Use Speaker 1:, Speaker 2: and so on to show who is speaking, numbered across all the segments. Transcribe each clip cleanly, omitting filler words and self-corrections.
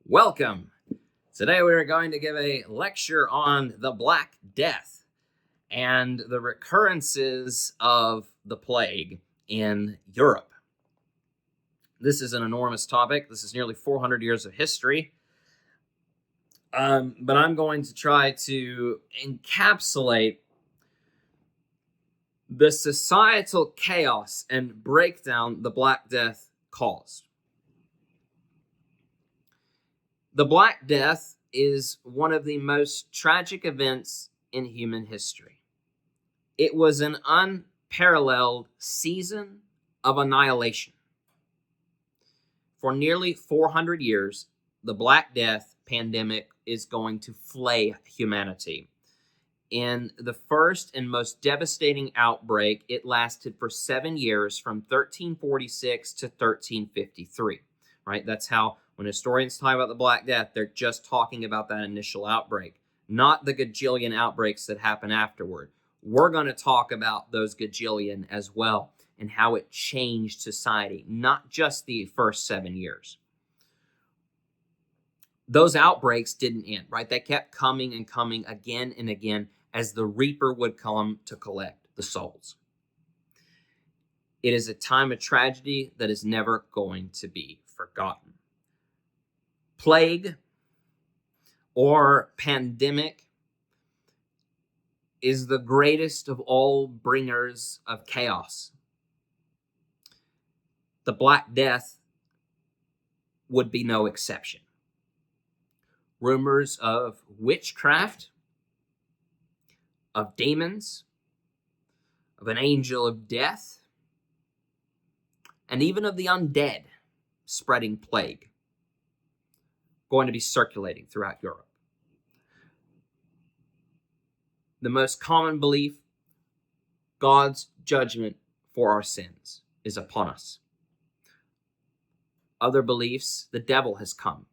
Speaker 1: Welcome. Today we are going to give a lecture on the Black Death and the recurrences of the plague in Europe. This is an enormous topic. This is nearly 400 years of history. But I'm going to try to encapsulate the societal chaos and breakdown the Black Death caused. The Black Death is one of the most tragic events in human history. It was an unparalleled season of annihilation. For nearly 400 years, the Black Death pandemic is going to flay humanity. In the first and most devastating outbreak, it lasted for 7 years from 1346 to 1353. Right? That's how, when historians talk about the Black Death, they're just talking about that initial outbreak, not the gajillion outbreaks that happen afterward. We're going to talk about those gajillion as well and how it changed society, not just the first 7 years. Those outbreaks didn't end, right? They kept coming and coming again and again as the Reaper would come to collect the souls. It is a time of tragedy that is never going to be forgotten. Plague or pandemic is the greatest of all bringers of chaos. The Black Death would be no exception. Rumors of witchcraft, of demons, of an angel of death, and even of the undead spreading plague going to be circulating throughout Europe. The most common belief, God's judgment for our sins is upon us. Other beliefs, the devil has come.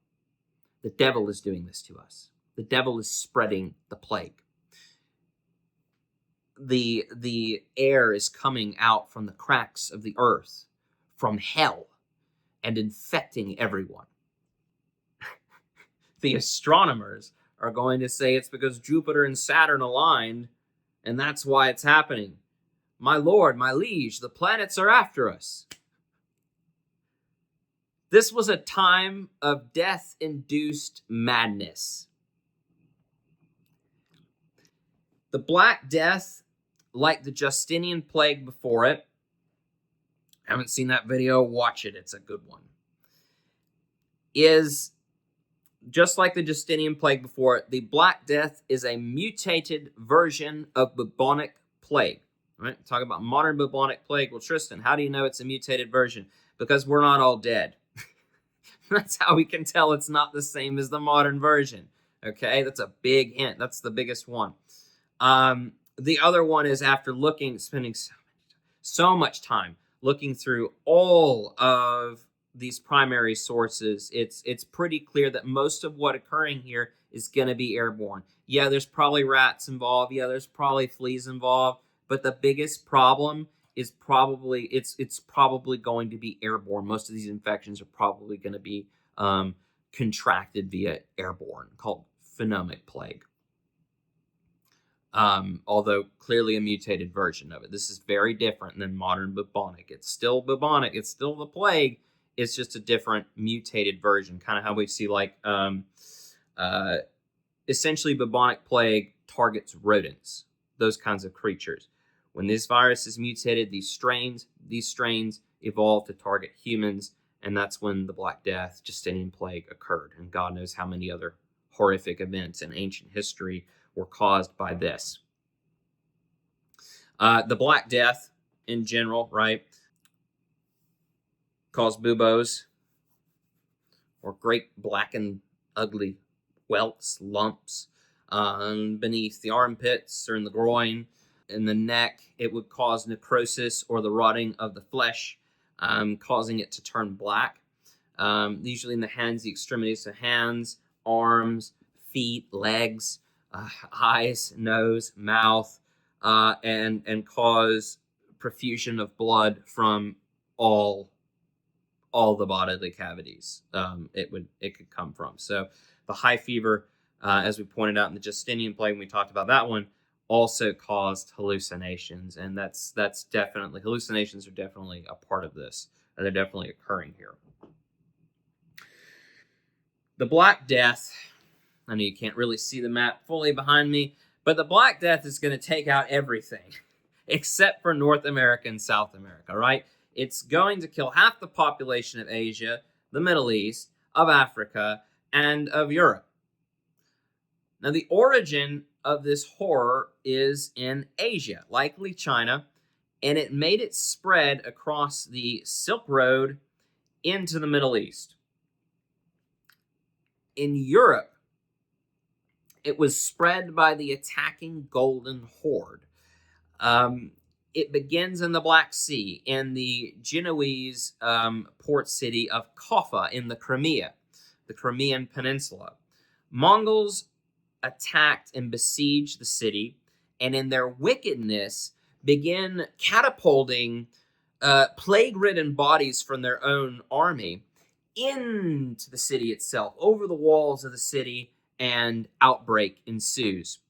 Speaker 1: The devil is doing this to us. The devil is spreading the plague. The air is coming out from the cracks of the earth, from hell, and infecting everyone. The astronomers are going to say it's because Jupiter and Saturn aligned, and that's why it's happening. My lord, my liege, the planets are after us. This was a time of death-induced madness. The Black Death, like the Justinian plague before it, haven't seen that video, watch it, it's a good one, is just like the Justinian plague before it. The Black Death is a mutated version of bubonic plague. Right? Talk about modern bubonic plague. Well, Tristan, how do you know it's a mutated version? Because we're not all dead. That's how we can tell it's not the same as the modern version. Okay, that's a big hint. That's the biggest one. The other one is after spending so much time looking through all of these primary sources, it's pretty clear that most of what occurring here is going to be airborne. Yeah, there's probably rats involved. Yeah, there's probably fleas involved. But the biggest problem is probably it's probably going to be airborne. Most of these infections are probably going to be contracted via airborne, called pneumonic plague. Although clearly a mutated version of it. This is very different than modern bubonic. It's still bubonic. It's still the plague. It's just a different mutated version, kind of how we see like essentially bubonic plague targets rodents, those kinds of creatures. When this virus is mutated, these strains evolve to target humans, and that's when the Black Death, Justinian plague occurred. And God knows how many other horrific events in ancient history were caused by this. The Black Death in general, right, caused buboes, or great black and ugly welts, lumps beneath the armpits or in the groin. In the neck, it would cause necrosis or the rotting of the flesh, causing it to turn black. Usually in the hands, the extremities of hands, arms, feet, legs, eyes, nose, mouth, and cause profusion of blood from all all the bodily cavities it could come from. So the high fever, as we pointed out in the Justinian plague, when we talked about that one, also caused hallucinations, and that's definitely, hallucinations are definitely a part of this. They're definitely occurring here. The Black Death, I know you can't really see the map fully behind me, but the Black Death is going to take out everything except for North America and South America, right? It's going to kill half the population of Asia, the Middle East, of Africa, and of Europe. Now, the origin of this horror is in Asia, likely China, and it made it spread across the Silk Road into the Middle East. In Europe, it was spread by the attacking Golden Horde. It begins in the Black Sea, in the Genoese port city of Kaffa in the Crimea, the Crimean Peninsula. Mongols attacked and besieged the city, and in their wickedness began catapulting plague-ridden bodies from their own army into the city itself, over the walls of the city, and outbreak ensues.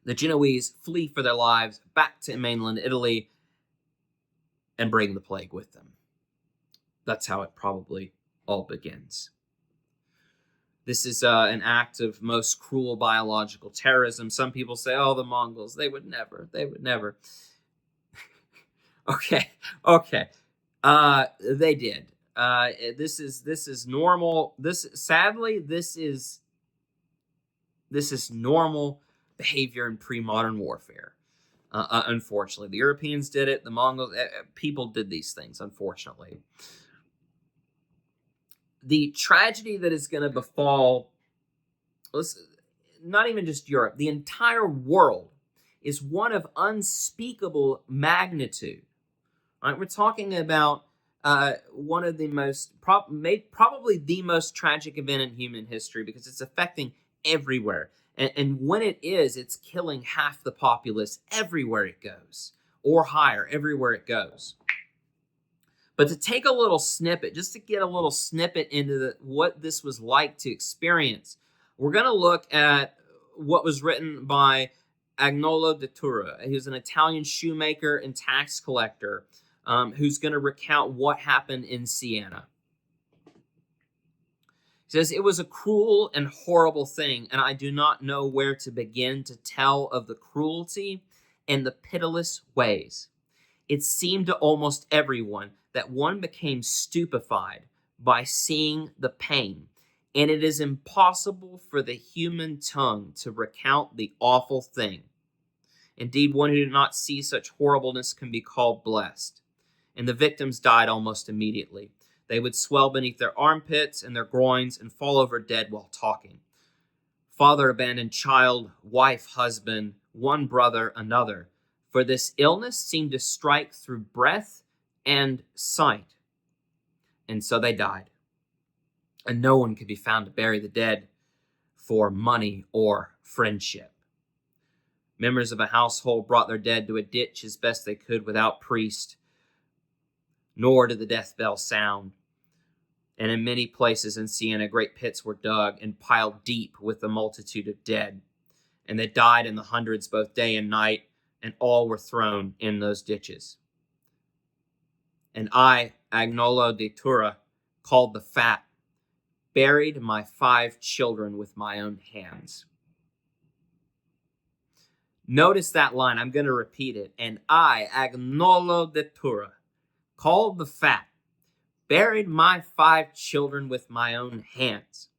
Speaker 1: The Genoese flee for their lives back to mainland Italy and bring the plague with them. That's how it probably all begins. This is an act of most cruel biological terrorism. Some people say, oh, the Mongols, they would never. Okay. They did. This is normal. This is normal behavior in pre-modern warfare. Unfortunately, the Europeans did it. The Mongols, people did these things. Unfortunately, the tragedy that is going to befall, not even just Europe, the entire world, is one of unspeakable magnitude. Right? We're talking about one of the most, probably the most tragic event in human history, because it's affecting everywhere. And when it is, it's killing half the populace everywhere it goes, or higher, everywhere it goes. But to take a little snippet, just to get a little snippet into what this was like to experience, we're going to look at what was written by Agnolo di Tura. He was an Italian shoemaker and tax collector who's going to recount what happened in Siena. He says, it was a cruel and horrible thing, and I do not know where to begin to tell of the cruelty and the pitiless ways. It seemed to almost everyone that one became stupefied by seeing the pain, and it is impossible for the human tongue to recount the awful thing. Indeed, one who did not see such horribleness can be called blessed. And the victims died almost immediately. They would swell beneath their armpits and their groins and fall over dead while talking. Father abandoned child, wife, husband, one brother, another. For this illness seemed to strike through breath and sight. And so they died. And no one could be found to bury the dead for money or friendship. Members of a household brought their dead to a ditch as best they could without priest, nor did the death bell sound. And in many places in Siena, great pits were dug and piled deep with the multitude of dead. And they died in the hundreds both day and night, and all were thrown in those ditches. And I, Agnolo di Tura, called the fat, buried my 5 children with my own hands. Notice that line. I'm going to repeat it. And I, Agnolo di Tura, called the fat, buried my 5 children with my own hands.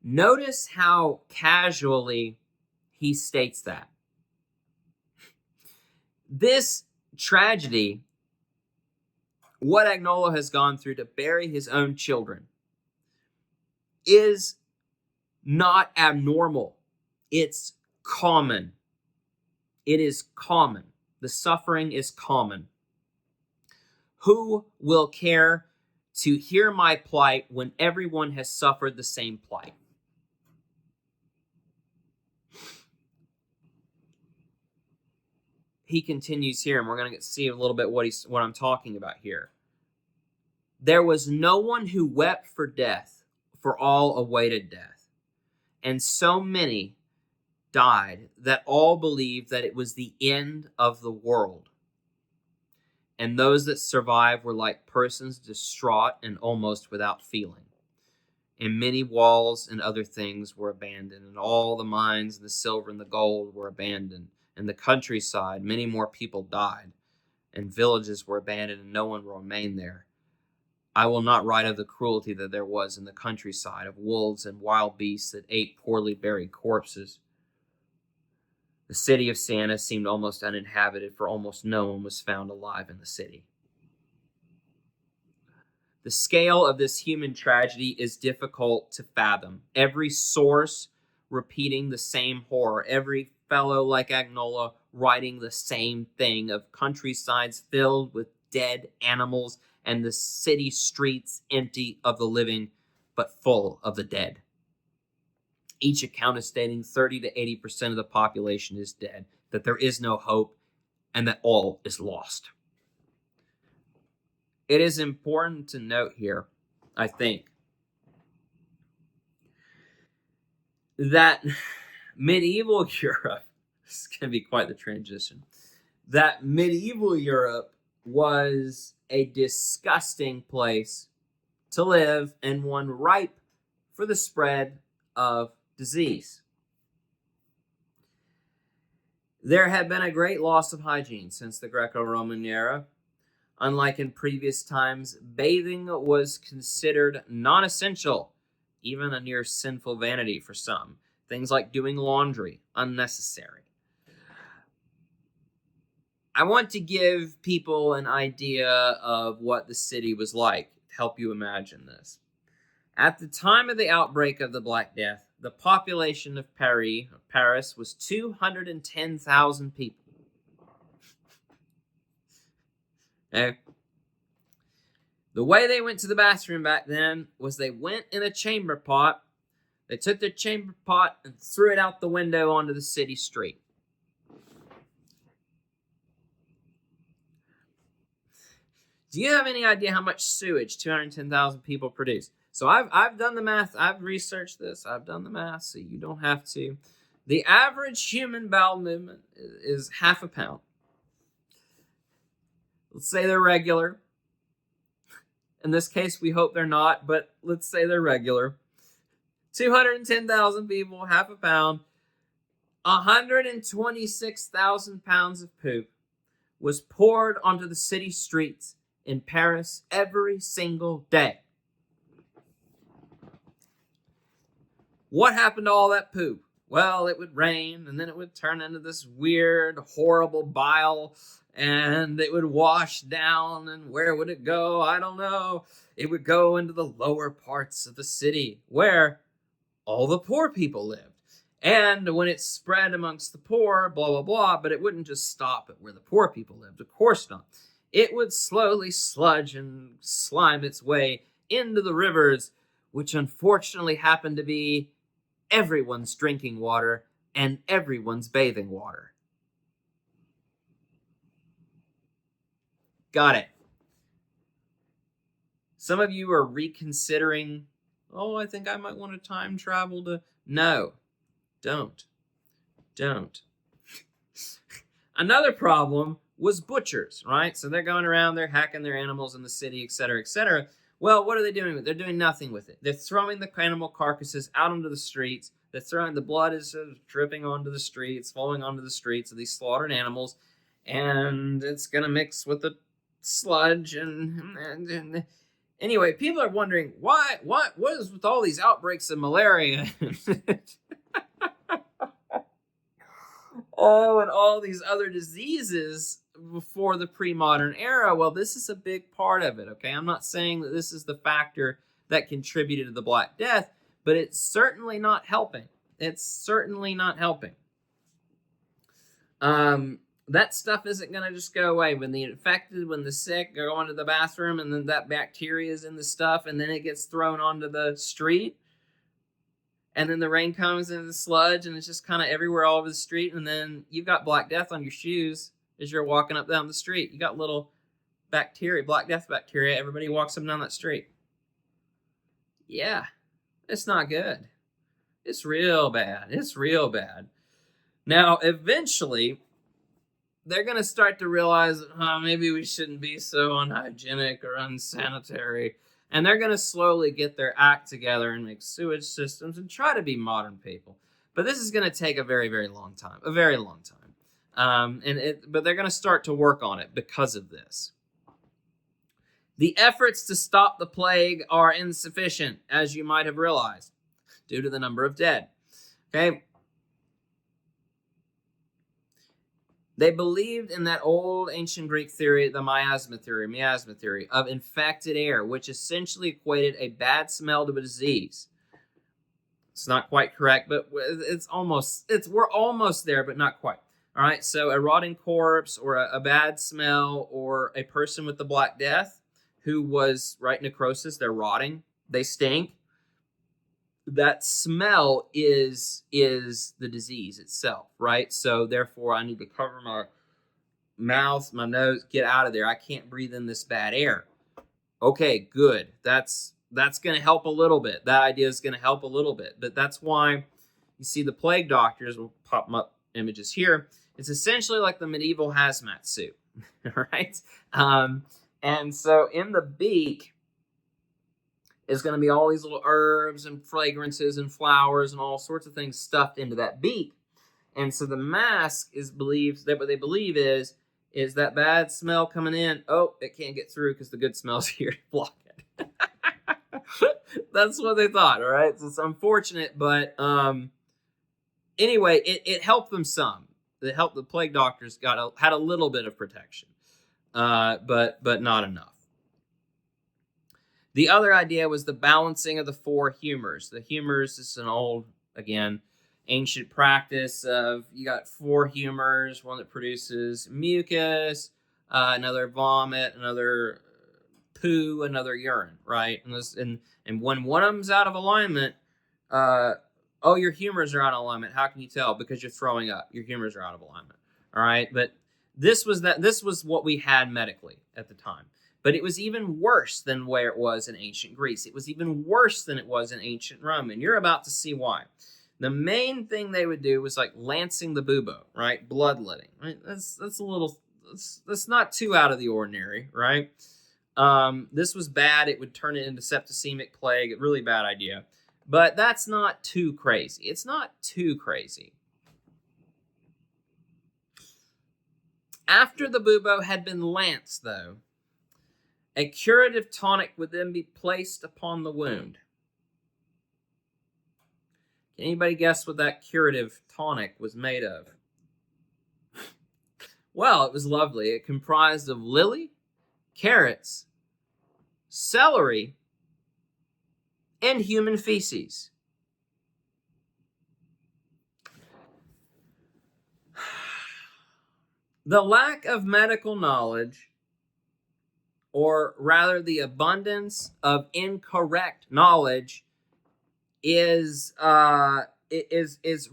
Speaker 1: Notice how casually he states that. This tragedy, what Agnolo has gone through to bury his own children, is not abnormal. It's common. It is common. The suffering is common. Who will care to hear my plight when everyone has suffered the same plight? He continues here, and we're going to see a little bit what I'm talking about here. There was no one who wept for death, for all awaited death. And so many died that all believed that it was the end of the world. And those that survived were like persons distraught and almost without feeling. And many walls and other things were abandoned, and all the mines and the silver and the gold were abandoned. In the countryside, many more people died, and villages were abandoned, and no one will remain there. I will not write of the cruelty that there was in the countryside, of wolves and wild beasts that ate poorly buried corpses. The city of Santa seemed almost uninhabited, for almost no one was found alive in the city. The scale of this human tragedy is difficult to fathom. Every source repeating the same horror. Every fellow like Agnola writing the same thing, of countrysides filled with dead animals and the city streets empty of the living, but full of the dead. Each account is stating 30 to 80% of the population is dead, that there is no hope, and that all is lost. It is important to note here, I think, that medieval Europe, this is going to be quite the transition, that medieval Europe was a disgusting place to live and one ripe for the spread of disease. There had been a great loss of hygiene since the Greco-Roman era. Unlike in previous times, bathing was considered non-essential, even a near sinful vanity for some. Things like doing laundry, unnecessary. I want to give people an idea of what the city was like, to help you imagine this. At the time of the outbreak of the Black Death, the population of Paris was 210,000 people. Okay. The way they went to the bathroom back then was they went in a chamber pot. They took their chamber pot and threw it out the window onto the city street. Do you have any idea how much sewage 210,000 people produce? So I've done the math. I've researched this. I've done the math, so you don't have to. The average human bowel movement is half a pound. Let's say they're regular. In this case, we hope they're not, but let's say they're regular. 210,000 people, half a pound. 126,000 pounds of poop was poured onto the city streets in Paris every single day. What happened to all that poop? Well, it would rain, and then it would turn into this weird, horrible bile, and it would wash down, and where would it go? I don't know. It would go into the lower parts of the city, where all the poor people lived. And when it spread amongst the poor, blah, blah, blah, but it wouldn't just stop at where the poor people lived. Of course not. It would slowly sludge and slime its way into the rivers, which unfortunately happened to be everyone's drinking water and everyone's bathing water. Got it. Some of you are reconsidering, I think I might want to time travel to... No, don't. Another problem was butchers, right? So they're going around, they're hacking their animals in the city, etc., etc. Well, what are they doing with it? They're doing nothing with it. They're throwing the animal carcasses out onto the streets. They're throwing, the blood is dripping onto the streets, falling onto the streets of these slaughtered animals, and it's going to mix with the sludge. And anyway, people are wondering, what is with all these outbreaks of malaria? And all these other diseases before the pre-modern era. Well, this is a big part of it, okay? I'm not saying that this is the factor that contributed to the Black Death, but it's certainly not helping. It's certainly not helping. That stuff isn't going to just go away. When the infected, when the sick go onto the bathroom, and then that bacteria is in the stuff, and then it gets thrown onto the street, and then the rain comes into the sludge, and it's just kind of everywhere all over the street, and then you've got Black Death on your shoes as you're walking up down the street. You got little bacteria, Black Death bacteria, everybody walks up and down that street. Yeah, it's not good. It's real bad. It's real bad. Now, eventually, they're going to start to realize, maybe we shouldn't be so unhygienic or unsanitary. And they're going to slowly get their act together and make sewage systems and try to be modern people. But this is going to take a very, very long time. A very long time. But they're going to start to work on it because of this. The efforts to stop the plague are insufficient, as you might have realized, due to the number of dead. Okay? They believed in that old ancient Greek theory, the miasma theory of infected air, which essentially equated a bad smell to a disease. It's not quite correct, but we're almost there, but not quite. All right, so a rotting corpse or a bad smell or a person with the Black Death who was, right, necrosis, they're rotting, they stink. That smell is the disease itself, right? So therefore, I need to cover my mouth, my nose, get out of there. I can't breathe in this bad air. Okay, good. That's going to help a little bit. That idea is going to help a little bit. But that's why you see the plague doctors, we'll pop up images here. It's essentially like the medieval hazmat suit, right? And so in the beak is going to be all these little herbs and fragrances and flowers and all sorts of things stuffed into that beak. And so the mask is believed that what they believe is that bad smell coming in. Oh, it can't get through because the good smell's here to block it. That's what they thought. All right. So it's unfortunate, but anyway, it helped them some. It helped the plague doctors had a little bit of protection, but not enough. The other idea was the balancing of the four humors. The humors is an old, again, ancient practice of you got four humors, one that produces mucus, another vomit, another poo, another urine, right? And when one of them's out of alignment, your humors are out of alignment. How can you tell? Because you're throwing up. Your humors are out of alignment. All right, but this was what we had medically at the time. But it was even worse than where it was in ancient Greece. It was even worse than it was in ancient Rome, and you're about to see why. The main thing they would do was like lancing the bubo, right? Bloodletting, right? That's not too out of the ordinary, right? This was bad. It would turn it into septicemic plague. A really bad idea. But that's not too crazy. It's not too crazy. After the bubo had been lanced, though, a curative tonic would then be placed upon the wound. Can anybody guess what that curative tonic was made of? Well, it was lovely. It comprised of lily, carrots, celery, and human feces. The lack of medical knowledge, or rather the abundance of incorrect knowledge, is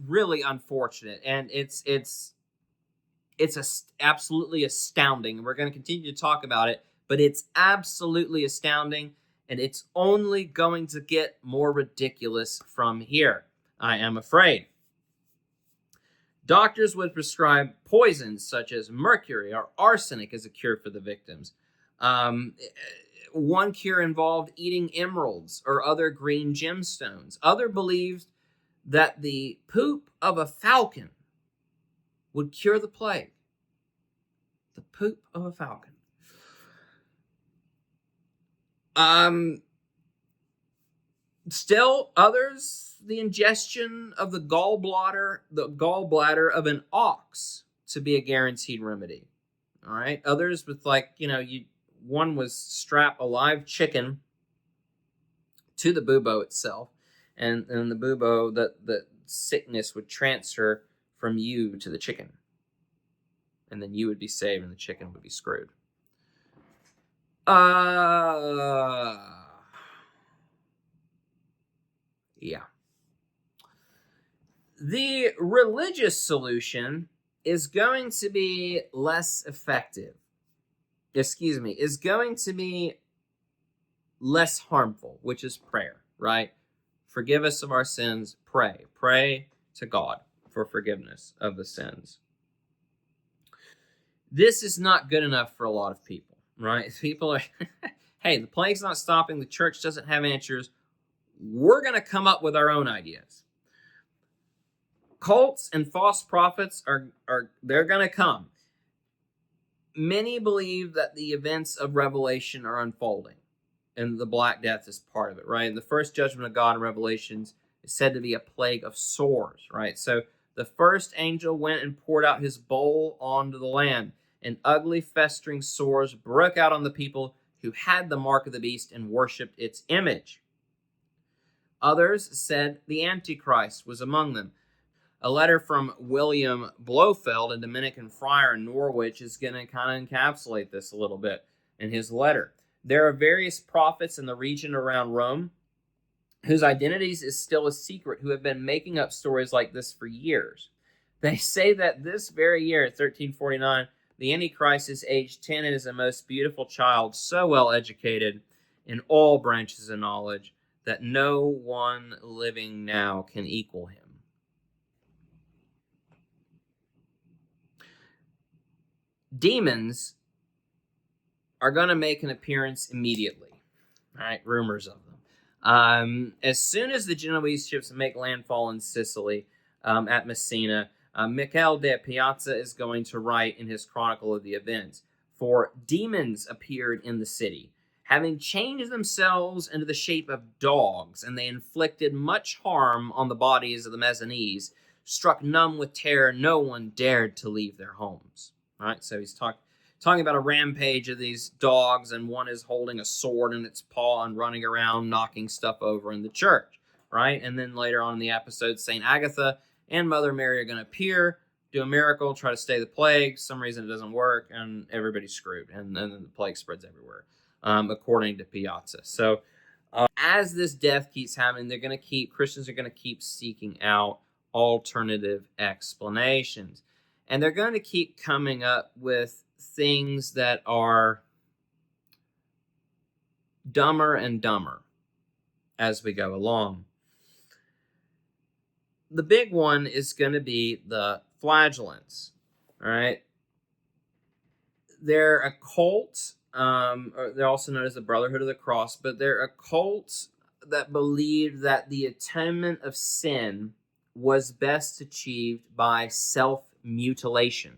Speaker 1: really unfortunate, and it's absolutely astounding. We're going to continue to talk about it, but it's absolutely astounding, and it's only going to get more ridiculous from here, I am afraid. Doctors would prescribe poisons such as mercury or arsenic as a cure for the victims. One cure involved eating emeralds or other green gemstones. Other believed that the poop of a falcon would cure the plague. The poop of a falcon. Still others, the ingestion of the gallbladder of an ox to be a guaranteed remedy. All right. Others with one was strap a live chicken to the bubo itself, and the bubo, the sickness would transfer from you to the chicken, and then you would be saved and the chicken would be screwed. Yeah. The religious solution is going to be less effective. is going to be less harmful, which is prayer, right? Forgive us of our sins, pray. Pray to God for forgiveness of the sins. This is not good enough for a lot of people, right? People are, hey, the plague's not stopping, the church doesn't have answers. We're going to come up with our own ideas. Cults and false prophets they're going to come. Many believe that the events of Revelation are unfolding, and the Black Death is part of it, right? And the first judgment of God in Revelations is said to be a plague of sores, right? So the first angel went and poured out his bowl onto the land, and ugly festering sores broke out on the people who had the mark of the beast and worshipped its image. Others said the Antichrist was among them. A letter from William Blofeld, a Dominican friar in Norwich, is going to kind of encapsulate this a little bit in his letter. There are various prophets in the region around Rome whose identities is still a secret, who have been making up stories like this for years. They say that this very year, 1349, the Antichrist is age 10 and is a most beautiful child, so well educated in all branches of knowledge that no one living now can equal him. Demons are going to make an appearance immediately. All right, rumors of them. As soon as the Genoese ships make landfall in Sicily at Messina, Michele de Piazza is going to write in his chronicle of the events, "For demons appeared in the city, having changed themselves into the shape of dogs, and they inflicted much harm on the bodies of the Messinese. Struck numb with terror, no one dared to leave their homes." All right, so he's talking about a rampage of these dogs, and one is holding a sword in its paw and running around knocking stuff over in the church, right? And then later on in the episode, St. Agatha and Mother Mary are going to appear, do a miracle, try to stay the plague. Some reason it doesn't work, and everybody's screwed, and then the plague spreads everywhere, according to Piazza. So as this death keeps happening, Christians are going to keep seeking out alternative explanations. And they're going to keep coming up with things that are dumber and dumber as we go along. The big one is going to be the flagellants. All right. They're a cult. Or they're also known as the Brotherhood of the Cross, but they're a cult that believed that the atonement of sin was best achieved by self-mutilation.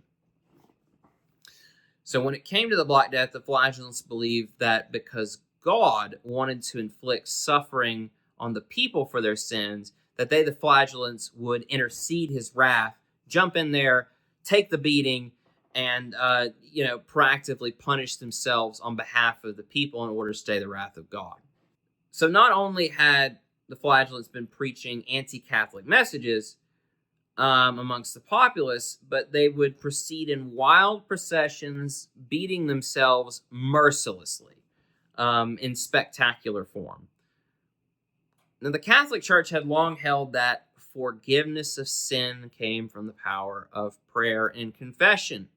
Speaker 1: So when it came to the Black Death, the flagellants believed that because God wanted to inflict suffering on the people for their sins, that they, the flagellants, would intercede his wrath, jump in there, take the beating, and proactively punish themselves on behalf of the people in order to stay the wrath of God. So not only had the flagellants been preaching anti-Catholic messages amongst the populace, but they would proceed in wild processions, beating themselves mercilessly in spectacular form. Now, the Catholic Church had long held that forgiveness of sin came from the power of prayer and confession.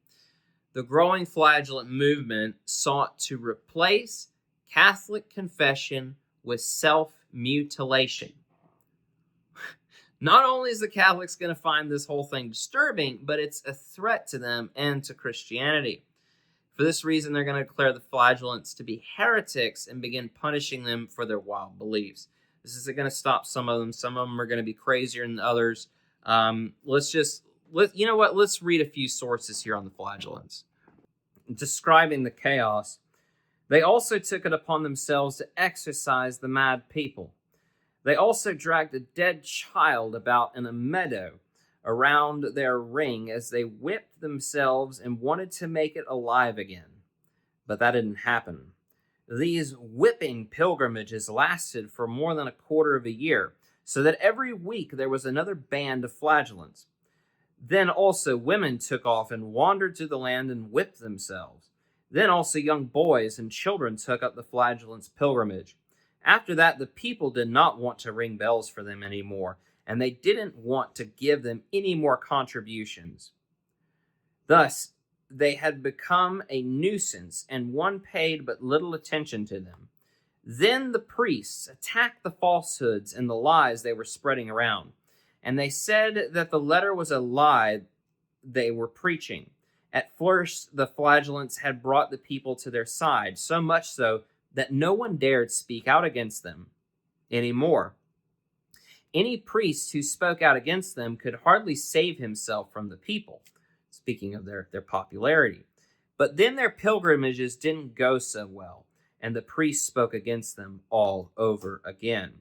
Speaker 1: The growing flagellant movement sought to replace Catholic confession with self-mutilation. Not only is the Catholics going to find this whole thing disturbing, but it's a threat to them and to Christianity. For this reason, they're going to declare the flagellants to be heretics and begin punishing them for their wild beliefs. This isn't going to stop some of them. Some of them are going to be crazier than others. Let's read a few sources here on the flagellants. Describing the chaos, they also took it upon themselves to exorcise the mad people. They also dragged a dead child about in a meadow around their ring as they whipped themselves and wanted to make it alive again. But that didn't happen. These whipping pilgrimages lasted for more than a quarter of a year, so that every week there was another band of flagellants. Then also women took off and wandered through the land and whipped themselves. Then also young boys and children took up the flagellants' pilgrimage. After that, the people did not want to ring bells for them anymore, and they didn't want to give them any more contributions. Thus, they had become a nuisance, and one paid but little attention to them. Then the priests attacked the falsehoods and the lies they were spreading around, and they said that the letter was a lie they were preaching. At first, the flagellants had brought the people to their side, so much so that no one dared speak out against them anymore. Any priest who spoke out against them could hardly save himself from the people, speaking of their popularity. But then their pilgrimages didn't go so well, and the priests spoke against them all over again.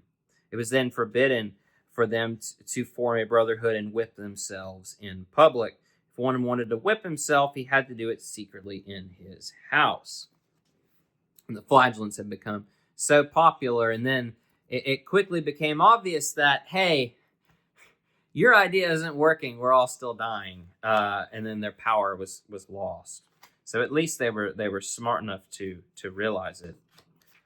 Speaker 1: It was then forbidden for them to form a brotherhood and whip themselves in public. If one wanted to whip himself, he had to do it secretly in his house. And the flagellants had become so popular, and then it quickly became obvious that, hey, your idea isn't working, we're all still dying. And then their power was lost. So at least they were smart enough to realize it.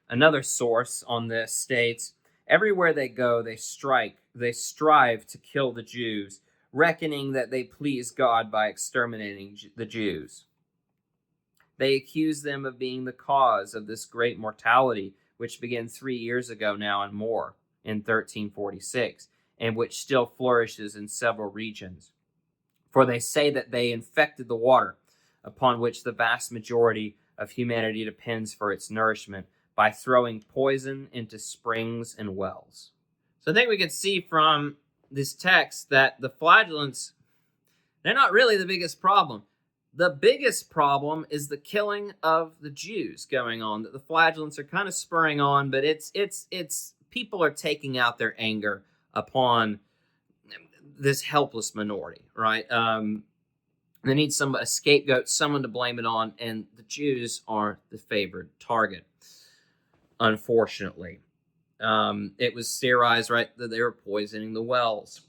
Speaker 1: Another source on this states, everywhere they go, they strive to kill the Jews, reckoning that they please God by exterminating the Jews. They accuse them of being the cause of this great mortality, which began 3 years ago now and more, in 1346, and which still flourishes in several regions. For they say that they infected the water, upon which the vast majority of humanity depends for its nourishment, by throwing poison into springs and wells. So I think we can see from this text that the flagellants, they're not really the biggest problem. The biggest problem is the killing of the Jews going on, that the flagellants are kind of spurring on, but it's people are taking out their anger upon this helpless minority, right? They need a scapegoat, someone to blame it on, and the Jews are the favored target, unfortunately. It was theorized, right, that they were poisoning the wells.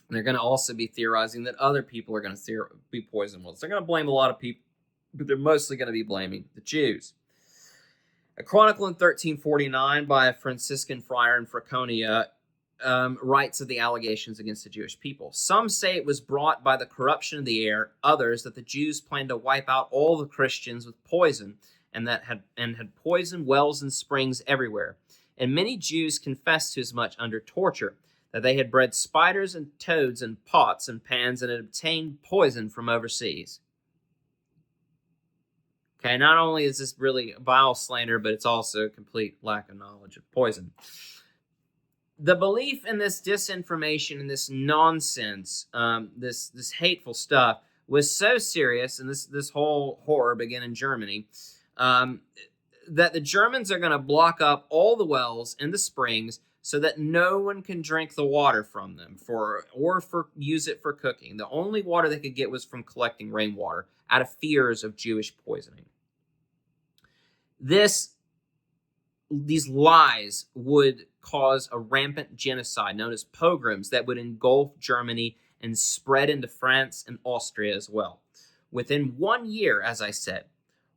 Speaker 1: And they're going to also be theorizing that other people are going to be poisoned wells. They're going to blame a lot of people, but they're mostly going to be blaming the Jews. A chronicle in 1349 by a Franciscan friar in Franconia writes of the allegations against the Jewish people. Some say it was brought by the corruption of the air, others that the Jews planned to wipe out all the Christians with poison, and had poisoned wells and springs everywhere. And many Jews confessed to as much under torture, that they had bred spiders and toads in pots and pans and had obtained poison from overseas. Okay, not only is this really vile slander, but it's also a complete lack of knowledge of poison. The belief in this disinformation and this nonsense, this hateful stuff, was so serious, and this whole horror began in Germany, that the Germans are going to block up all the wells and the springs so that no one can drink the water from them or use it for cooking. The only water they could get was from collecting rainwater out of fears of Jewish poisoning. These lies would cause a rampant genocide known as pogroms that would engulf Germany and spread into France and Austria as well. Within 1 year, as I said,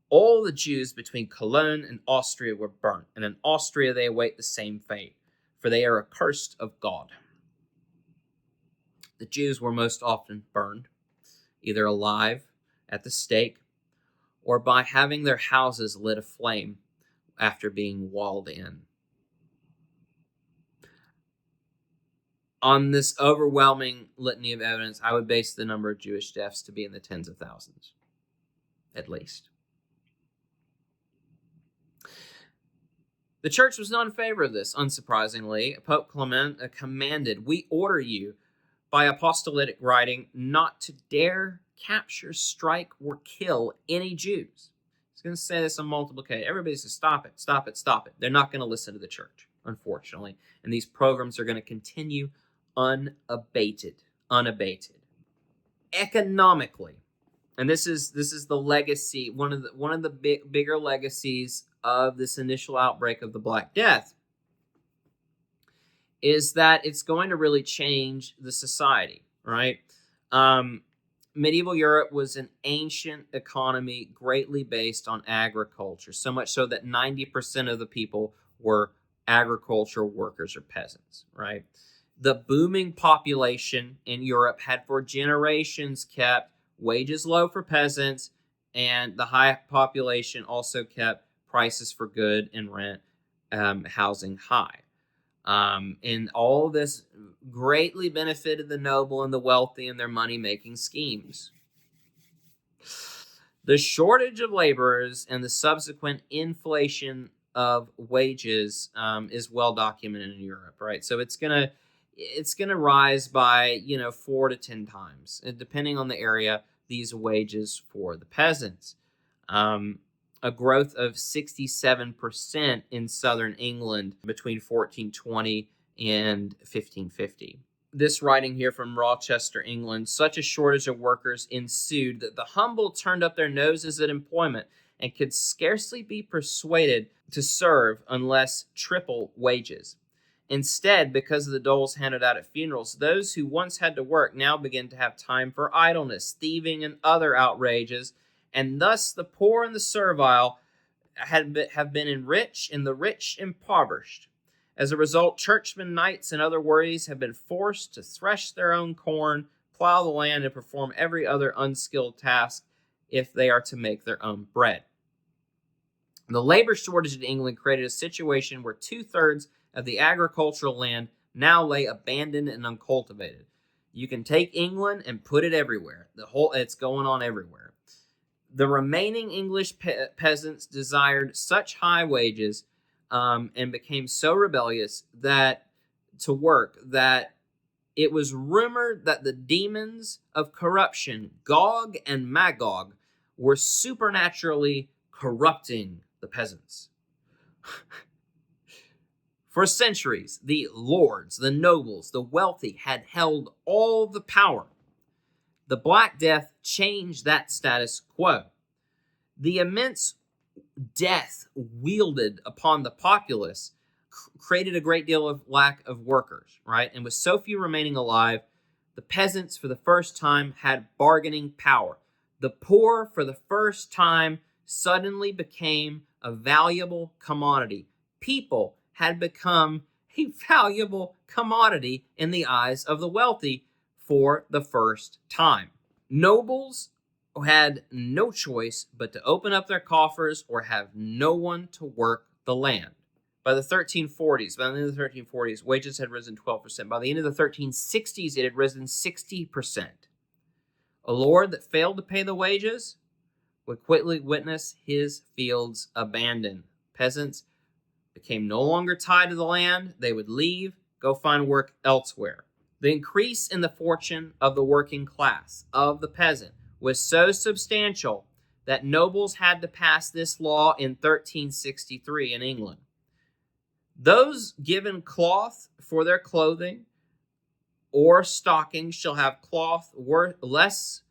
Speaker 1: all the Jews between Cologne and Austria were burnt, and in Austria they await the same fate, for they are accursed of God. The Jews were most often burned, either alive at the stake or by having their houses lit aflame after being walled in. On this overwhelming litany of evidence, I would base the number of Jewish deaths to be in the tens of thousands, at least. The church was not in favor of this, unsurprisingly. Pope Clement commanded, "We order you, by apostolic writing, not to dare capture, strike, or kill any Jews." He's going to say this on multiple occasions. Everybody says, stop it, stop it, stop it. They're not going to listen to the church, unfortunately. And these programs are going to continue unabated. Economically, and this is the legacy, one of the bigger legacies of this initial outbreak of the Black Death, is that it's going to really change the society, right? Medieval Europe was an ancient economy greatly based on agriculture, so much so that 90% of the people were agricultural workers or peasants, right? The booming population in Europe had for generations kept wages low for peasants, and the high population also kept prices for good and rent, housing high. And all this greatly benefited the noble and the wealthy in their money-making schemes. The shortage of laborers and the subsequent inflation of wages is well documented in Europe, right? So it's gonna rise by 4 to 10 times, and depending on the area. These wages for the peasants, a growth of 67% in southern England between 1420 and 1550. This writing here from Rochester, England, such a shortage of workers ensued that the humble turned up their noses at employment and could scarcely be persuaded to serve unless triple wages. Instead, because of the doles handed out at funerals, those who once had to work now began to have time for idleness, thieving, and other outrages, and thus the poor and the servile have been enriched and the rich impoverished. As a result, churchmen, knights, and other worthies have been forced to thresh their own corn, plow the land, and perform every other unskilled task if they are to make their own bread. The labor shortage in England created a situation where 2/3 of the agricultural land now lay abandoned and uncultivated. You can take England and put it everywhere. It's going on everywhere. The remaining English peasants desired such high wages and became so rebellious to work that it was rumored that the demons of corruption, Gog and Magog, were supernaturally corrupting the peasants. For centuries, the lords, the nobles, the wealthy had held all the power. The Black Death changed that status quo. The immense death wielded upon the populace created a great deal of lack of workers, right? And with so few remaining alive, the peasants for the first time had bargaining power. The poor for the first time suddenly became a valuable commodity. People had become a valuable commodity in the eyes of the wealthy for the first time. Nobles had no choice but to open up their coffers or have no one to work the land. By the 1340s, by the end of the 1340s, wages had risen 12%. By the end of the 1360s, it had risen 60%. A lord that failed to pay the wages would quickly witness his fields abandoned. Peasants became no longer tied to the land. They would leave, go find work elsewhere. The increase in the fortune of the working class, of the peasant, was so substantial that nobles had to pass this law in 1363 in England. Those given cloth for their clothing or stockings shall have cloth worth less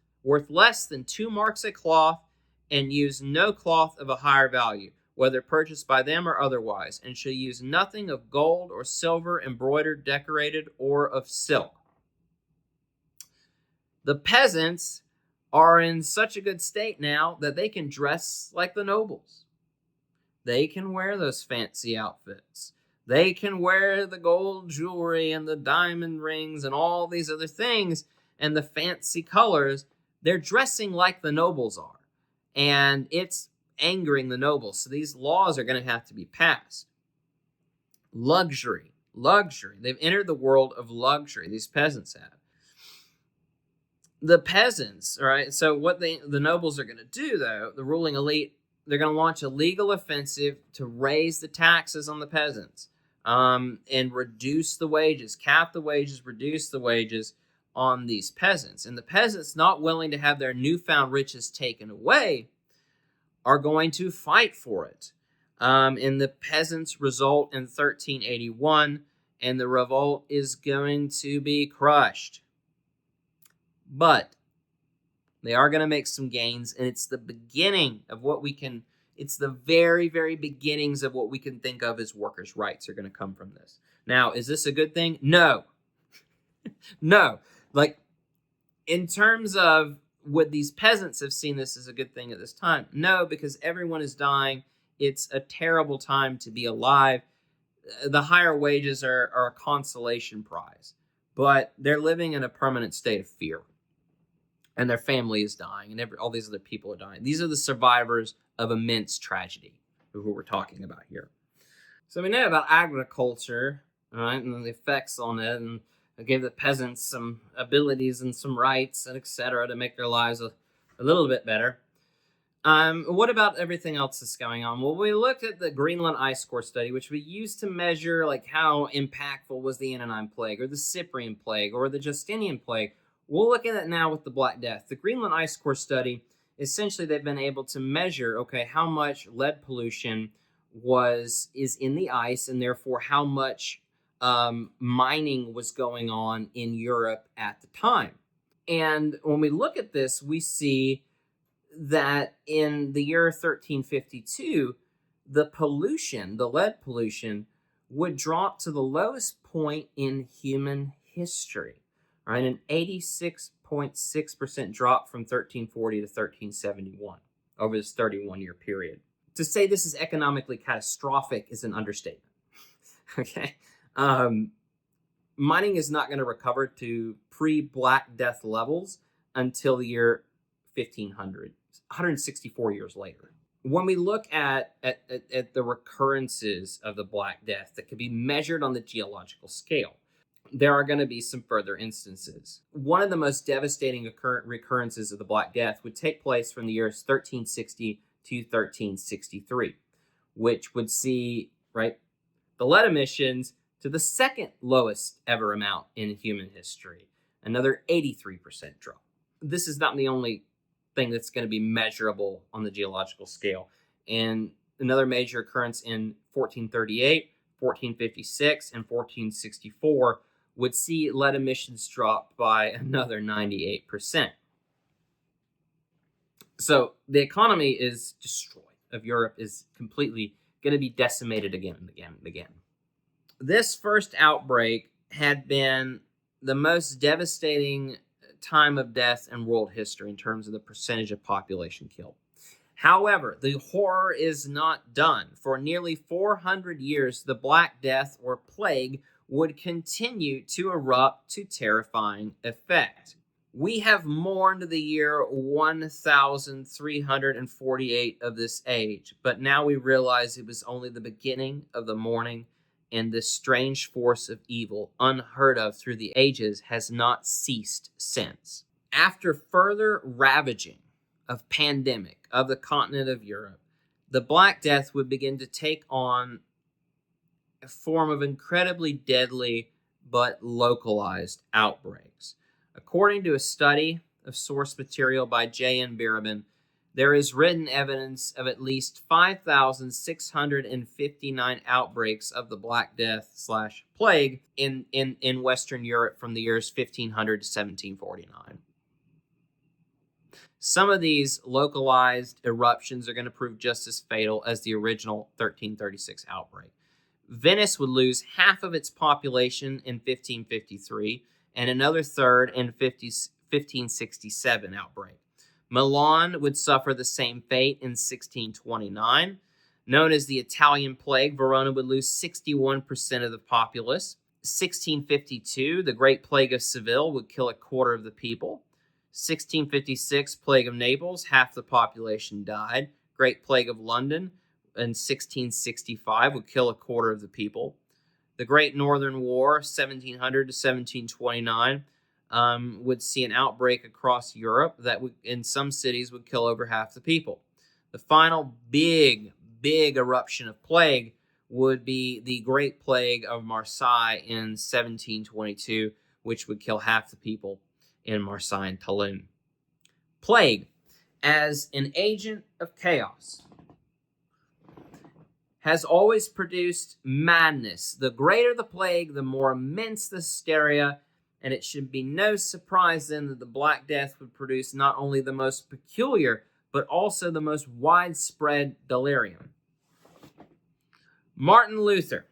Speaker 1: than 2 marks a cloth, and use no cloth of a higher value, whether purchased by them or otherwise, and shall use nothing of gold or silver, embroidered, decorated, or of silk. The peasants are in such a good state now that they can dress like the nobles. They can wear those fancy outfits. They can wear the gold jewelry and the diamond rings and all these other things and the fancy colors. They're dressing like the nobles are. And it's angering the nobles. So these laws are going to have to be passed. Luxury. They've entered the world of luxury. These peasants have. The peasants, right? So what the nobles are going to do, though, the ruling elite, they're going to launch a legal offensive to raise the taxes on the peasants and reduce the wages, cap the wages, reduce the wages on these peasants. And the peasants, not willing to have their newfound riches taken away, are going to fight for it. And the peasants result in 1381, and the revolt is going to be crushed. But they are going to make some gains, and it's the beginning of it's the very, very beginnings of what we can think of as workers' rights are going to come from this. Now, is this a good thing? No. No. Like, in terms of would these peasants have seen this as a good thing at this time? No, because everyone is dying. It's a terrible time to be alive. The higher wages are a consolation prize, but they're living in a permanent state of fear. and their family is dying, and all these other people are dying. These are the survivors of immense tragedy, who we're talking about here. So we know about agriculture, right, and the effects on it, and it gave the peasants some abilities and some rights, and etc., to make their lives a little bit better. What about everything else that's going on? Well, we looked at the Greenland ice core study, which we used to measure like how impactful was the Antonine Plague, or the Cyprian Plague, or the Justinian Plague. We'll look at it now with the Black Death. The Greenland ice core study, essentially they've been able to measure, okay, how much lead pollution is in the ice, and therefore how much mining was going on in Europe at the time. And when we look at this, we see that in the year 1352, the lead pollution, would drop to the lowest point in human history, right? An 86.6% drop from 1340 to 1371 over this 31-year period. To say this is economically catastrophic is an understatement. Okay? Mining is not going to recover to pre-Black Death levels until the year 1500, 164 years later. When we look at the recurrences of the Black Death that can be measured on the geological scale, there are going to be some further instances. One of the most devastating recurrences of the Black Death would take place from the years 1360 to 1363, which would see, right, the lead emissions to the second lowest ever amount in human history, another 83% drop. This is not the only thing that's going to be measurable on the geological scale. And another major occurrence in 1438, 1456, and 1464 would see lead emissions drop by another 98%. So the economy is destroyed of Europe, is completely going to be decimated again and again and again. This first outbreak had been the most devastating time of death in world history in terms of the percentage of population killed. However, the horror is not done. For nearly 400 years, the Black Death or plague would continue to erupt to terrifying effect. We have mourned the year 1348 of this age, but now we realize it was only the beginning of the mourning, and this strange force of evil, unheard of through the ages, has not ceased since. After further ravaging of pandemic of the continent of Europe, the Black Death would begin to take on a form of incredibly deadly but localized outbreaks. According to a study of source material by J.N. Bierman, there is written evidence of at least 5,659 outbreaks of the Black Death/plague in Western Europe from the years 1500 to 1749. Some of these localized eruptions are going to prove just as fatal as the original 1336 outbreak. Venice would lose half of its population in 1553 and another third in 1567 outbreak. Milan would suffer the same fate in 1629. Known as the Italian Plague, Verona would lose 61% of the populace. 1652, the Great Plague of Seville would kill a quarter of the people. 1656, Plague of Naples, half the population died. Great Plague of London in 1665 would kill a quarter of the people. The Great Northern War, 1700 to 1729, would see an outbreak across Europe that would, in some cities, would kill over half the people. The final big eruption of plague would be the Great Plague of Marseille in 1722, which would kill half the people in Marseille and Toulon. Plague, as an agent of chaos, has always produced madness. The greater the plague, the more immense the hysteria, and it should be no surprise then that the Black Death would produce not only the most peculiar, but also the most widespread delirium. Martin Luther,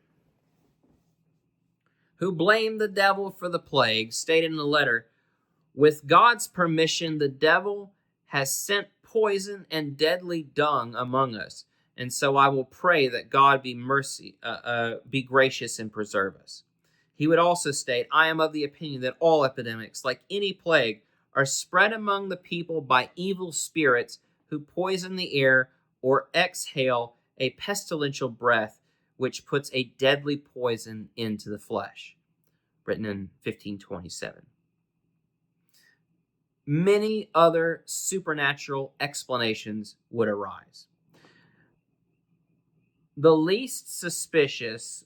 Speaker 1: who blamed the devil for the plague, stated in a letter, "With God's permission, the devil has sent poison and deadly dung among us. And so I will pray that God be gracious and preserve us." He would also state, "I am of the opinion that all epidemics, like any plague, are spread among the people by evil spirits who poison the air or exhale a pestilential breath which puts a deadly poison into the flesh. Written in 1527. Many other supernatural explanations would arise. The least suspicious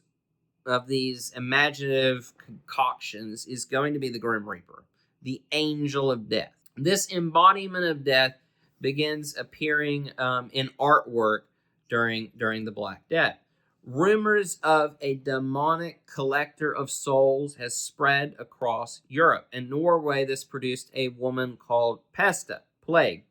Speaker 1: of these imaginative concoctions is going to be the Grim Reaper, the angel of death. This embodiment of death begins appearing in artwork during the Black Death. Rumors of a demonic collector of souls has spread across Europe. In Norway, this produced a woman called Pesta, plague.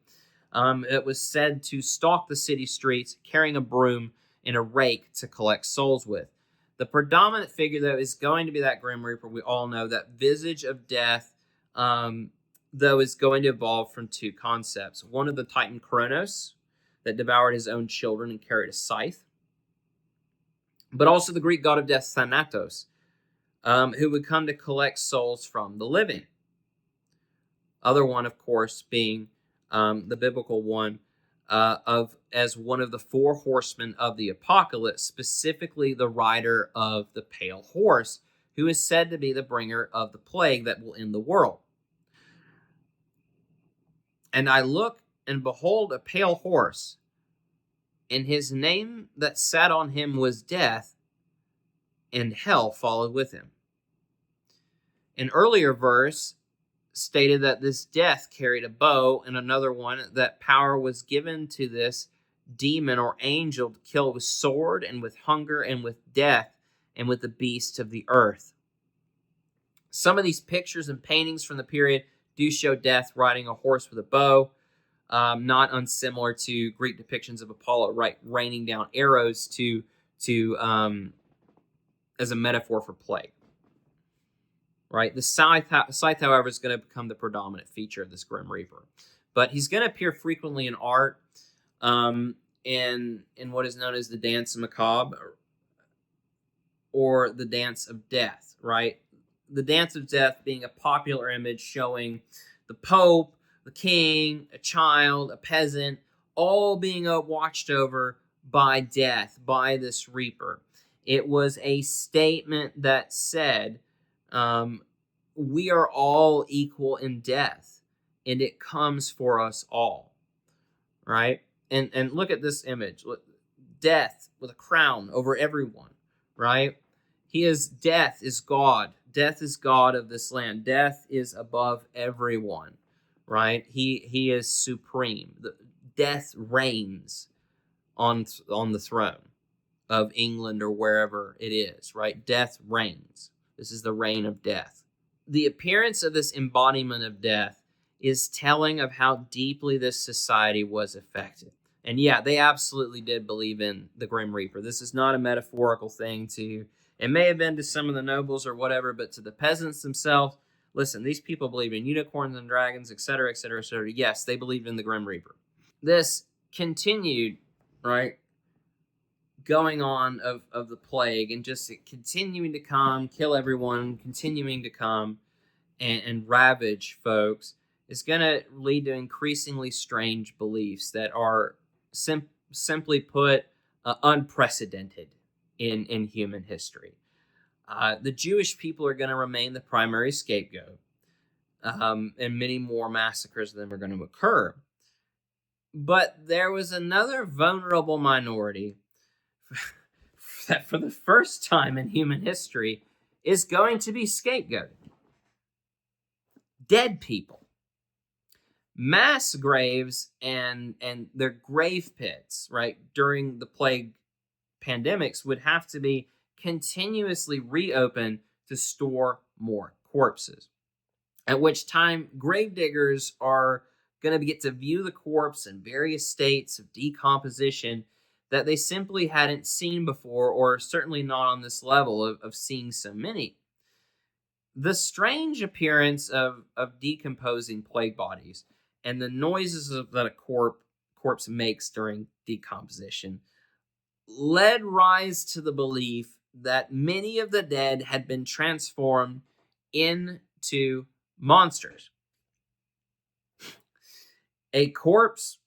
Speaker 1: It was said to stalk the city streets, carrying a broom and a rake to collect souls with. The predominant figure, though, is going to be that Grim Reaper. We all know that visage of death, though, is going to evolve from two concepts. One of the Titan Kronos, that devoured his own children and carried a scythe, but also the Greek god of death, Thanatos, who would come to collect souls from the living. Other one, of course, being the biblical one as one of the four horsemen of the apocalypse, specifically the rider of the pale horse, who is said to be the bringer of the plague that will end the world. And I look and behold a pale horse, and his name that sat on him was Death, and hell followed with him. An earlier verse stated that this Death carried a bow, and another one that power was given to this demon or angel to kill with sword and with hunger and with death and with the beasts of the earth. Some of these pictures and paintings from the period do show Death riding a horse with a bow, not unsimilar to Greek depictions of Apollo raining down arrows to as a metaphor for plague. Right, the scythe, however, is going to become the predominant feature of this Grim Reaper, but he's going to appear frequently in art, in what is known as the Dance Macabre, or the Dance of Death. Right, the Dance of Death being a popular image showing the Pope, the king, a child, a peasant, all being watched over by death, by this Reaper. It was a statement that said, we are all equal in death, and it comes for us all, right? And look at this image. Death with a crown over everyone, right? Death is God. Death is God of this land. Death is above everyone, right? He is supreme. Death reigns on the throne of England or wherever it is, right? Death reigns. This is the reign of death. The appearance of this embodiment of death is telling of how deeply this society was affected. And yeah, they absolutely did believe in the Grim Reaper. This is not a metaphorical thing it may have been to some of the nobles or whatever, but to the peasants themselves, listen, these people believed in unicorns and dragons, etc., etc., etc. Yes, they believed in the Grim Reaper. This continued, right, going on of the plague and just continuing to come, kill everyone, continuing to come and ravage folks is going to lead to increasingly strange beliefs that are simply put unprecedented in human history. The Jewish people are going to remain the primary scapegoat, and many more massacres of them are going to occur. But there was another vulnerable minority that for the first time in human history is going to be scapegoated. Dead people. Mass graves and their grave pits, right, during the plague pandemics would have to be continuously reopened to store more corpses. At which time, gravediggers are going to get to view the corpse in various states of decomposition that they simply hadn't seen before, or certainly not on this level of seeing so many. The strange appearance of decomposing plague bodies and the noises that a corpse makes during decomposition led rise to the belief that many of the dead had been transformed into monsters. A corpse,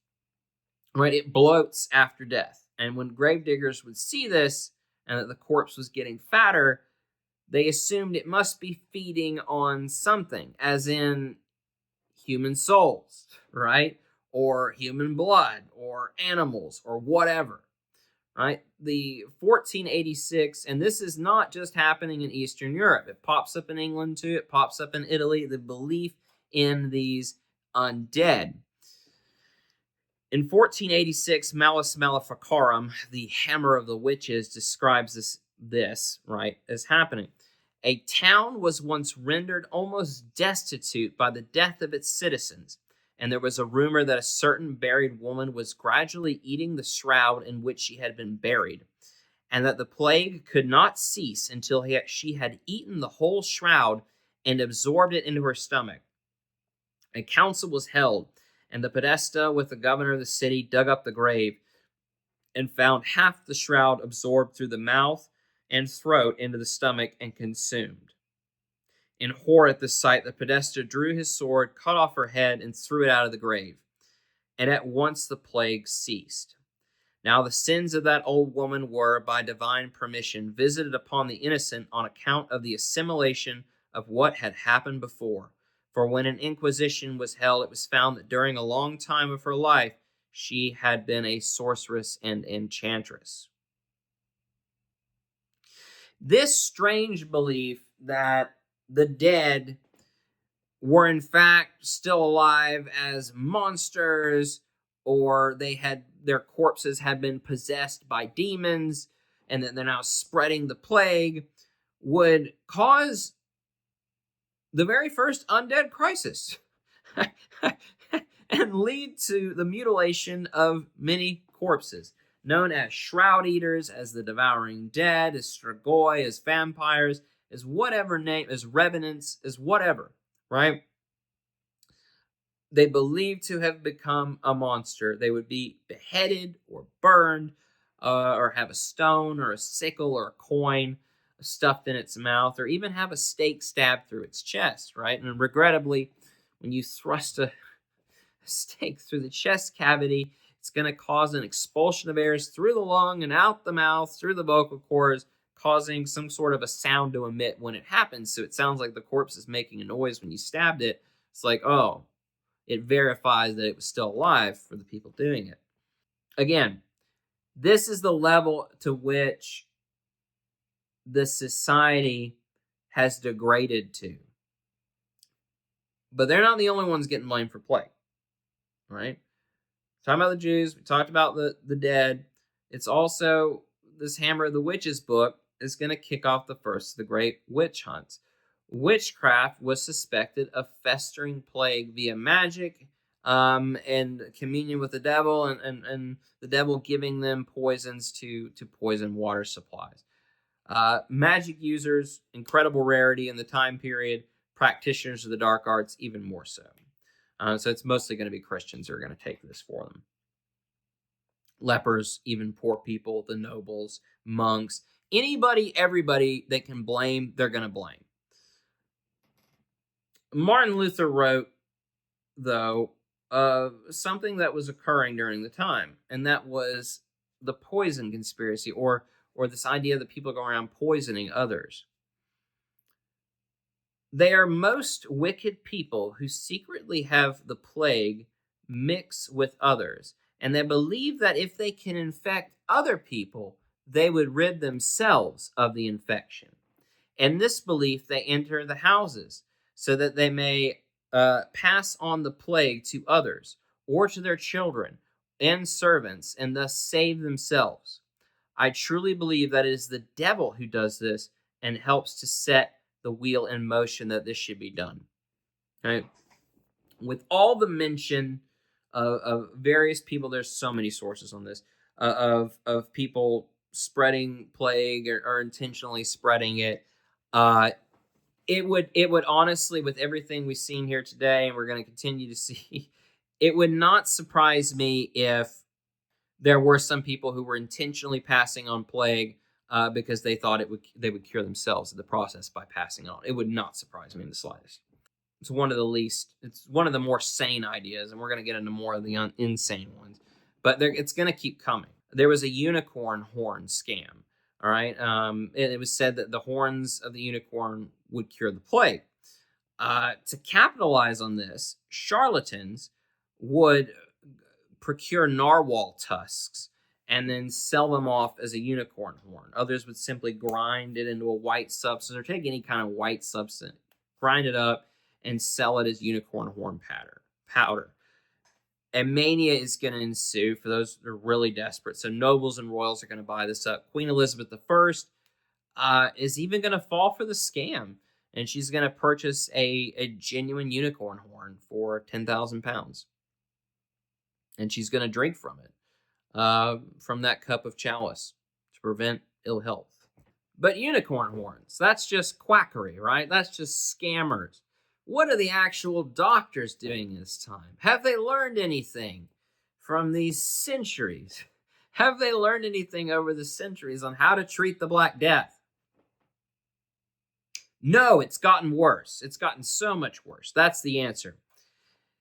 Speaker 1: right, it bloats after death. And when gravediggers would see this and that the corpse was getting fatter, they assumed it must be feeding on something, as in human souls, right? Or human blood, or animals, or whatever, right? The 1486, and this is not just happening in Eastern Europe. It pops up in England too. It pops up in Italy. The belief in these undead. In 1486, Malleus Maleficarum, the Hammer of the Witches, describes this right, as happening. A town was once rendered almost destitute by the death of its citizens, and there was a rumor that a certain buried woman was gradually eating the shroud in which she had been buried, and that the plague could not cease until she had eaten the whole shroud and absorbed it into her stomach. A council was held, and the podesta with the governor of the city dug up the grave and found half the shroud absorbed through the mouth and throat into the stomach and consumed. In horror at this sight, the podesta drew his sword, cut off her head, and threw it out of the grave. And at once the plague ceased. Now the sins of that old woman were, by divine permission, visited upon the innocent on account of the assimilation of what had happened before. For when an inquisition was held, it was found that during a long time of her life, she had been a sorceress and enchantress. This strange belief that the dead were in fact still alive as monsters, or their corpses had been possessed by demons, and that they're now spreading the plague, would cause the very first undead crisis and lead to the mutilation of many corpses, known as shroud eaters, as the devouring dead, as strigoi, as vampires, as whatever name, as revenants, as whatever, right? They believed to have become a monster. They would be beheaded or burned, or have a stone or a sickle or a coin stuffed in its mouth, or even have a stake stabbed through its chest, right? And regrettably, when you thrust a stake through the chest cavity, it's going to cause an expulsion of air through the lung and out the mouth, through the vocal cords, causing some sort of a sound to emit when it happens. So it sounds like the corpse is making a noise when you stabbed it. It's like, oh, it verifies that it was still alive for the people doing it. Again, this is the level to which the society has degraded to. But they're not the only ones getting blamed for plague, right? Talking about the Jews, we talked about the dead. It's also, this Hammer of the Witches book is going to kick off the first of the great witch hunts. Witchcraft was suspected of festering plague via magic, and communion with the devil, and the devil giving them poisons to poison water supplies. Magic users, incredible rarity in the time period. Practitioners of the dark arts, even more so. So it's mostly going to be Christians who are going to take this for them. Lepers, even poor people, the nobles, monks, anybody, everybody they can blame, they're going to blame. Martin Luther wrote, though, something that was occurring during the time, and that was the poison conspiracy, or this idea that people go around poisoning others. They are most wicked people who secretly have the plague mix with others, and they believe that if they can infect other people, they would rid themselves of the infection. In this belief, they enter the houses so that they may pass on the plague to others or to their children and servants, and thus save themselves. I truly believe that it is the devil who does this and helps to set the wheel in motion that this should be done. Okay? With all the mention of various people, there's so many sources on this, of people spreading plague or intentionally spreading it. It would honestly, with everything we've seen here today, and we're going to continue to see, it would not surprise me if there were some people who were intentionally passing on plague because they thought they would cure themselves in the process by passing on. It would not surprise me in the slightest. It's one of the least. It's one of the more sane ideas, and we're going to get into more of the insane ones. But it's going to keep coming. There was a unicorn horn scam. All right, it was said that the horns of the unicorn would cure the plague. To capitalize on this, charlatans would procure narwhal tusks and then sell them off as a unicorn horn. Others would simply grind it into a white substance or take any kind of white substance, grind it up, and sell it as unicorn horn powder. And mania is going to ensue for those that are really desperate. So nobles and royals are going to buy this up. Queen Elizabeth I is even going to fall for the scam. And she's going to purchase a genuine unicorn horn for £10,000. And she's going to drink from it, from that cup of chalice to prevent ill health. But unicorn horns, that's just quackery, right? That's just scammers. What are the actual doctors doing this time? Have they learned anything from these centuries? Have they learned anything over the centuries on how to treat the Black Death? No, it's gotten worse. It's gotten so much worse. That's the answer.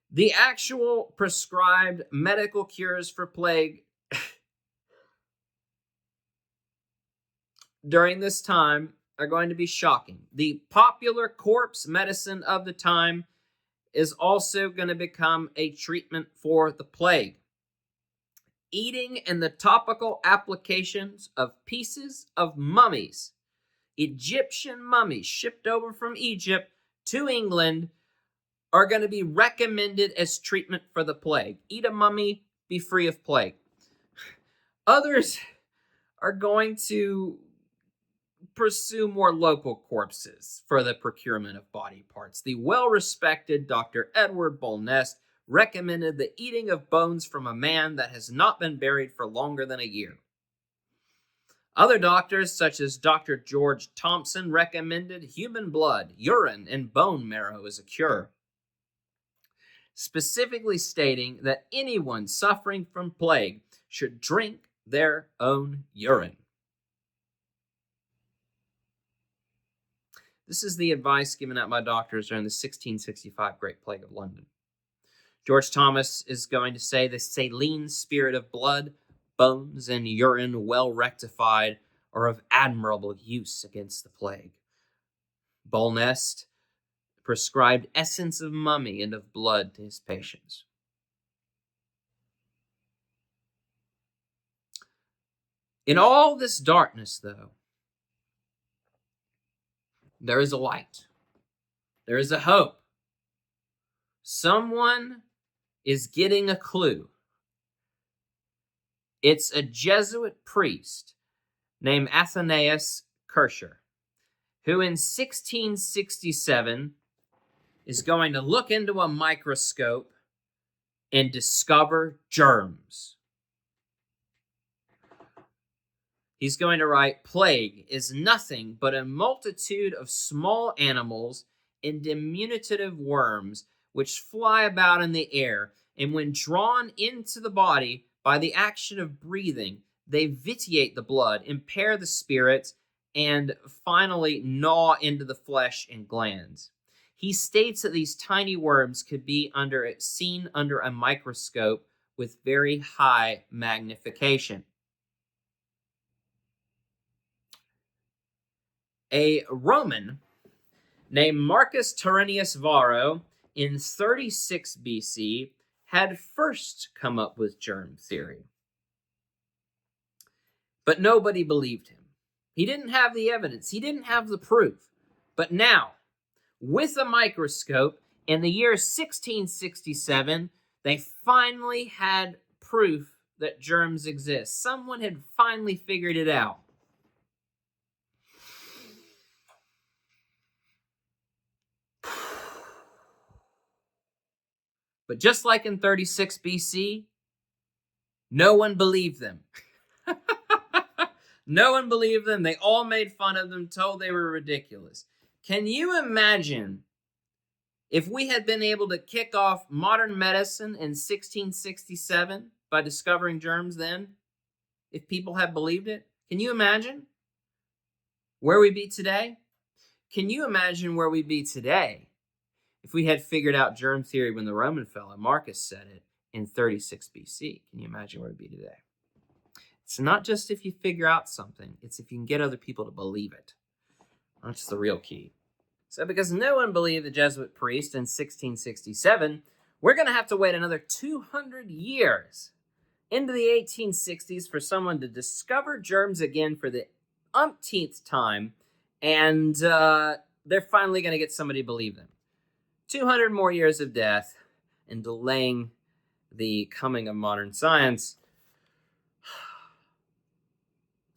Speaker 1: The actual prescribed medical cures for plague during this time are going to be shocking. The popular corpse medicine of the time is also going to become a treatment for the plague. Eating and the topical applications of pieces of mummies, Egyptian mummies shipped over from Egypt to England, are going to be recommended as treatment for the plague. Eat a mummy, be free of plague. Others are going to pursue more local corpses for the procurement of body parts. The well-respected Dr. Edward Bolnest recommended the eating of bones from a man that has not been buried for longer than a year. Other doctors, such as Dr. George Thompson, recommended human blood, urine, and bone marrow as a cure, specifically stating that anyone suffering from plague should drink their own urine. This is the advice given out by doctors during the 1665 Great Plague of London. George Thomas is going to say the saline spirit of blood, bones, and urine well rectified are of admirable use against the plague. Bolnest prescribed essence of mummy and of blood to his patients. In all this darkness, though, there is a light. There is a hope. Someone is getting a clue. It's a Jesuit priest named Athanasius Kircher, who in 1667 is going to look into a microscope and discover germs. He's going to write, "Plague is nothing but a multitude of small animals and diminutive worms which fly about in the air, and when drawn into the body by the action of breathing, they vitiate the blood, impair the spirits, and finally gnaw into the flesh and glands." He states that these tiny worms could be seen under a microscope with very high magnification. A Roman named Marcus Terentius Varro in 36 BC had first come up with germ theory. But nobody believed him. He didn't have the evidence. He didn't have the proof. But now, with a microscope, in the year 1667, they finally had proof that germs exist. Someone had finally figured it out. But just like in 36 BC, no one believed them. No one believed them. They all made fun of them, told they were ridiculous. Can you imagine if we had been able to kick off modern medicine in 1667 by discovering germs then? If people had believed it? Can you imagine where we'd be today? Can you imagine where we'd be today if we had figured out germ theory when the Roman fellow Marcus said it in 36 BC. Can you imagine where we'd be today? It's not just if you figure out something, it's if you can get other people to believe it. That's the real key. So because no one believed the Jesuit priest in 1667, we're going to have to wait another 200 years into the 1860s for someone to discover germs again for the umpteenth time, and they're finally going to get somebody to believe them. 200 more years of death and delaying the coming of modern science.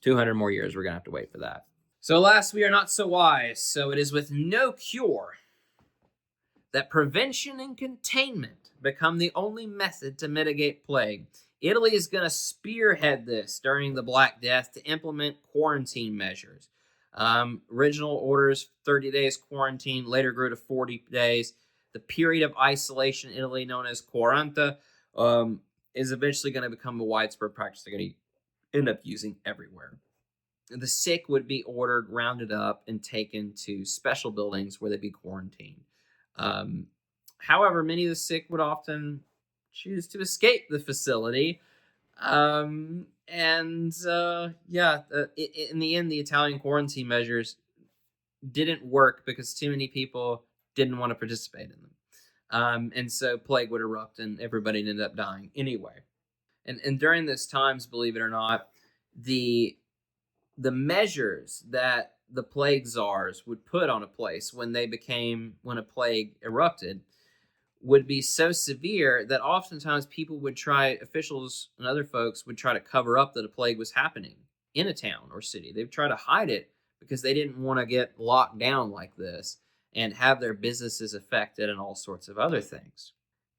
Speaker 1: 200 more years, we're going to have to wait for that. So alas, we are not so wise, so it is with no cure that prevention and containment become the only method to mitigate plague. Italy is going to spearhead this during the Black Death to implement quarantine measures. Original orders, 30 days quarantine, later grew to 40 days. The period of isolation in Italy, known as quaranta, is eventually going to become a widespread practice they're going to end up using everywhere. The sick would be ordered, rounded up, and taken to special buildings where they'd be quarantined. However, many of the sick would often choose to escape the facility. In the end, the Italian quarantine measures didn't work because too many people didn't want to participate in them. And so plague would erupt and everybody ended up dying anyway. And during those times, believe it or not, the measures that the plague czars would put on a place when a plague erupted would be so severe that oftentimes officials and other folks would try to cover up that a plague was happening in a town or city. They would try to hide it because they didn't want to get locked down like this and have their businesses affected and all sorts of other things.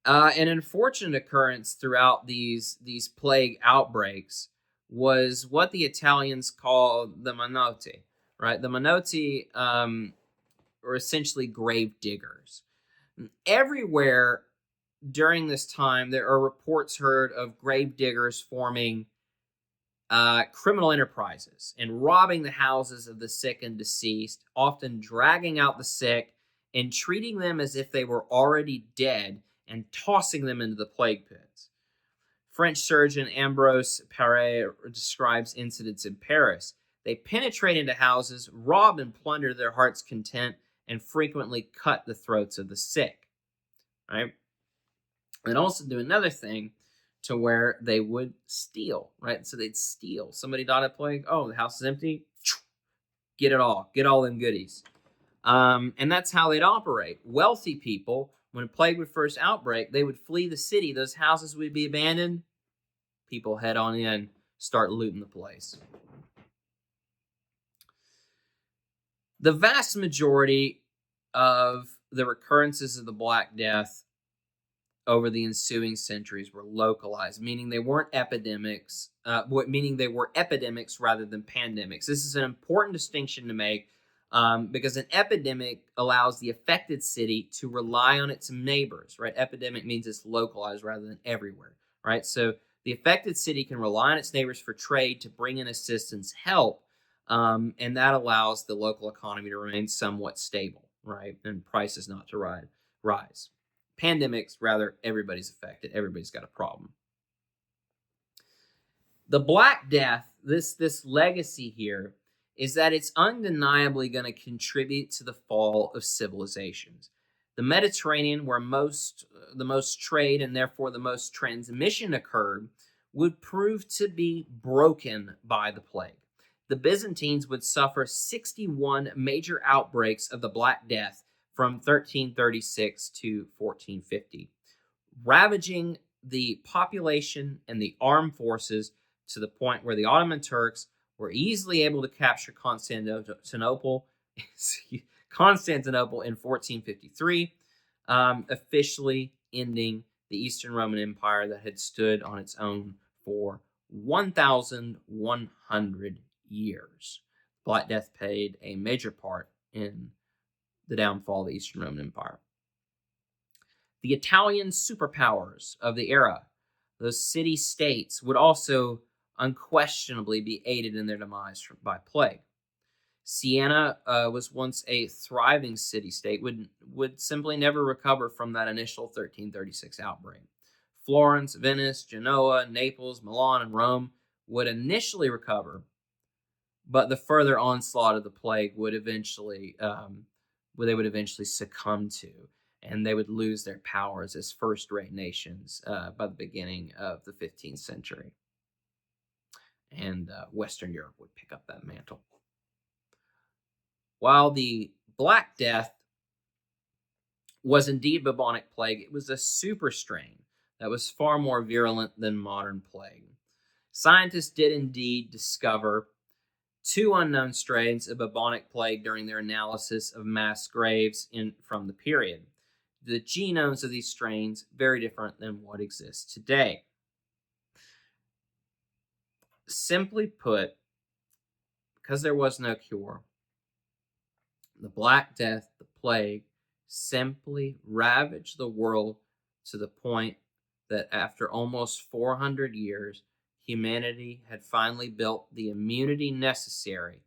Speaker 1: An unfortunate occurrence throughout these plague outbreaks was what the Italians call the manotti, right? The manotti are essentially grave diggers. Everywhere during this time, there are reports heard of grave diggers forming criminal enterprises and robbing the houses of the sick and deceased, often dragging out the sick and treating them as if they were already dead and tossing them into the plague pits. French surgeon Ambrose Paré describes incidents in Paris. They penetrate into houses, rob and plunder to their heart's content, and frequently cut the throats of the sick. Right? And also do another thing to where they would steal, right? So they'd steal. Somebody died of plague. Oh, the house is empty. Get it all. Get all them goodies. And that's how they'd operate. Wealthy people, when a plague would first outbreak, they would flee the city. Those houses would be abandoned. People head on in, start looting the place. The vast majority of the recurrences of the Black Death over the ensuing centuries were localized, meaning they weren't epidemics, meaning they were epidemics rather than pandemics. This is an important distinction to make because an epidemic allows the affected city to rely on its neighbors, right? Epidemic means it's localized rather than everywhere, right? So the affected city can rely on its neighbors for trade to bring in assistance, help, and that allows the local economy to remain somewhat stable, right? And prices not to rise. Pandemics, rather, everybody's affected. Everybody's got a problem. The Black Death, this legacy here, is that it's undeniably going to contribute to the fall of civilizations. The Mediterranean, where the most trade and therefore the most transmission occurred, would prove to be broken by the plague. The Byzantines would suffer 61 major outbreaks of the Black Death from 1336 to 1450, ravaging the population and the armed forces to the point where the Ottoman Turks were easily able to capture Constantinople in 1453, officially ending the Eastern Roman Empire that had stood on its own for 1,100 years. Black Death played a major part in the downfall of the Eastern Roman Empire. The Italian superpowers of the era, those city-states, would also unquestionably be aided in their demise by plague. Siena was once a thriving city-state, would simply never recover from that initial 1336 outbreak. Florence, Venice, Genoa, Naples, Milan, and Rome would initially recover, but the further onslaught of the plague would eventually they would eventually succumb to, and they would lose their powers as first-rate nations by the beginning of the 15th century. And Western Europe would pick up that mantle. While the Black Death was indeed bubonic plague, it was a super strain that was far more virulent than modern plague. Scientists did indeed discover 2 unknown strains of bubonic plague during their analysis of mass graves from the period. The genomes of these strains very different than what exists today. Simply put, because there was no cure, the Black Death, the plague, simply ravaged the world to the point that after almost 400 years, humanity had finally built the immunity necessary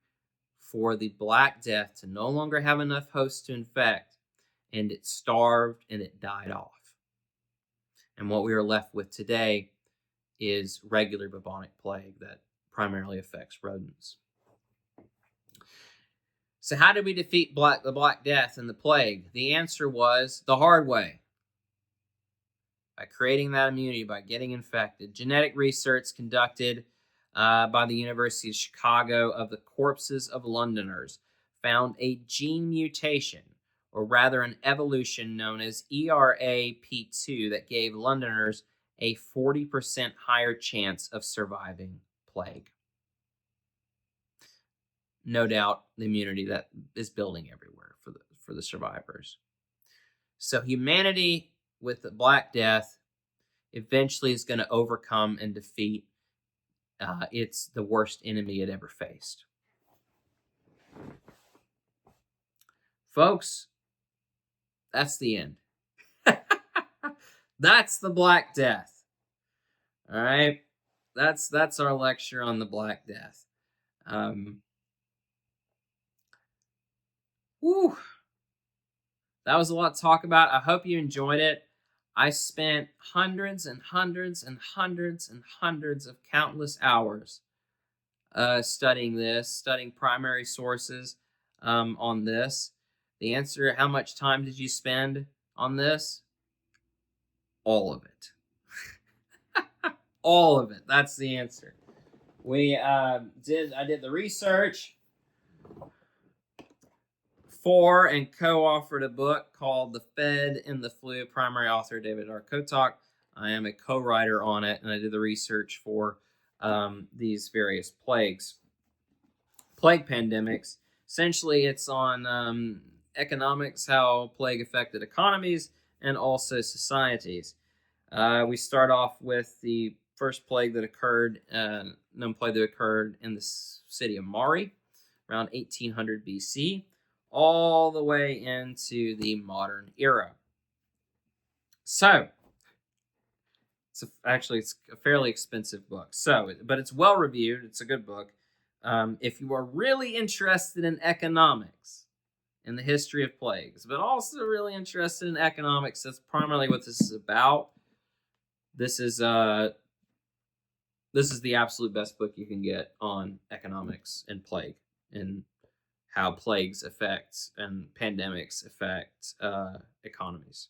Speaker 1: for the Black Death to no longer have enough hosts to infect, and it starved and it died off. And what we are left with today is regular bubonic plague that primarily affects rodents. So how did we defeat the Black Death and the plague? The answer was the hard way. By creating that immunity, by getting infected. Genetic research conducted by the University of Chicago of the corpses of Londoners found a gene mutation, or rather an evolution known as ERAP2, that gave Londoners a 40% higher chance of surviving plague. No doubt the immunity that is building everywhere for the survivors. So humanity with the Black Death eventually is going to overcome and defeat it's the worst enemy it ever faced. Folks, that's the end. That's the Black Death. All right? That's our lecture on the Black Death. Whew. That was a lot to talk about. I hope you enjoyed it. I spent hundreds and hundreds and hundreds and hundreds of countless hours studying this, studying primary sources on this. The answer, how much time did you spend on this? All of it. All of it. That's the answer. I did the research for and co-authored a book called The Fed and the Flu, primary author David R. Kotok. I am a co-writer on it, and I did the research for these various plague pandemics. Essentially, it's on economics, how plague affected economies, and also societies. We start off with the first plague that occurred, known plague that occurred in the city of Mari around 1800 BC, all the way into the modern era. So, it's a fairly expensive book. But it's well reviewed. It's a good book. If you are really interested in economics and the history of plagues, but also really interested in economics, that's primarily what this is about. This is the absolute best book you can get on economics and plague and how plagues affect and pandemics affect economies.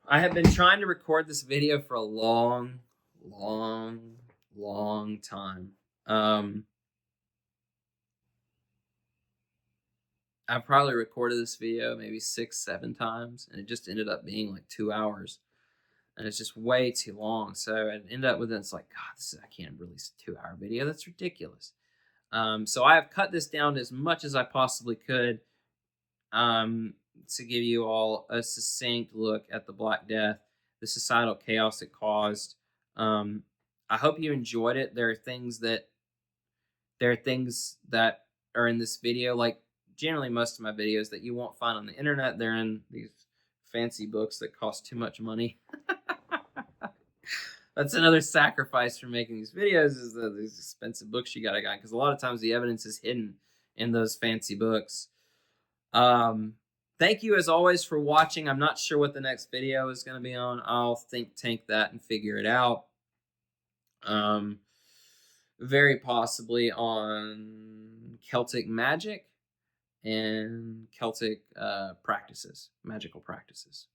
Speaker 1: I have been trying to record this video for a long time. I've probably recorded this video maybe 6-7 times, and it just ended up being like 2 hours. And it's just way too long. So I ended up with it. It's like, God, I can't release a 2-hour video. That's ridiculous. So I have cut this down as much as I possibly could to give you all a succinct look at the Black Death, the societal chaos it caused. I hope you enjoyed it. There are things that are in this video, like generally most of my videos, that you won't find on the internet. They're in these fancy books that cost too much money. That's another sacrifice for making these videos is these expensive books you gotta get, because a lot of times the evidence is hidden in those fancy books. Thank you as always for watching. I'm not sure what the next video is going to be on. I'll think tank that and figure it out. Very possibly on Celtic magic and Celtic practices, magical practices.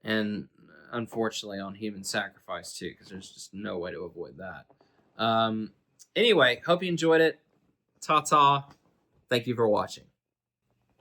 Speaker 1: And unfortunately on human sacrifice too, because there's just no way to avoid that. Anyway, hope you enjoyed it. Ta-ta. Thank you for watching.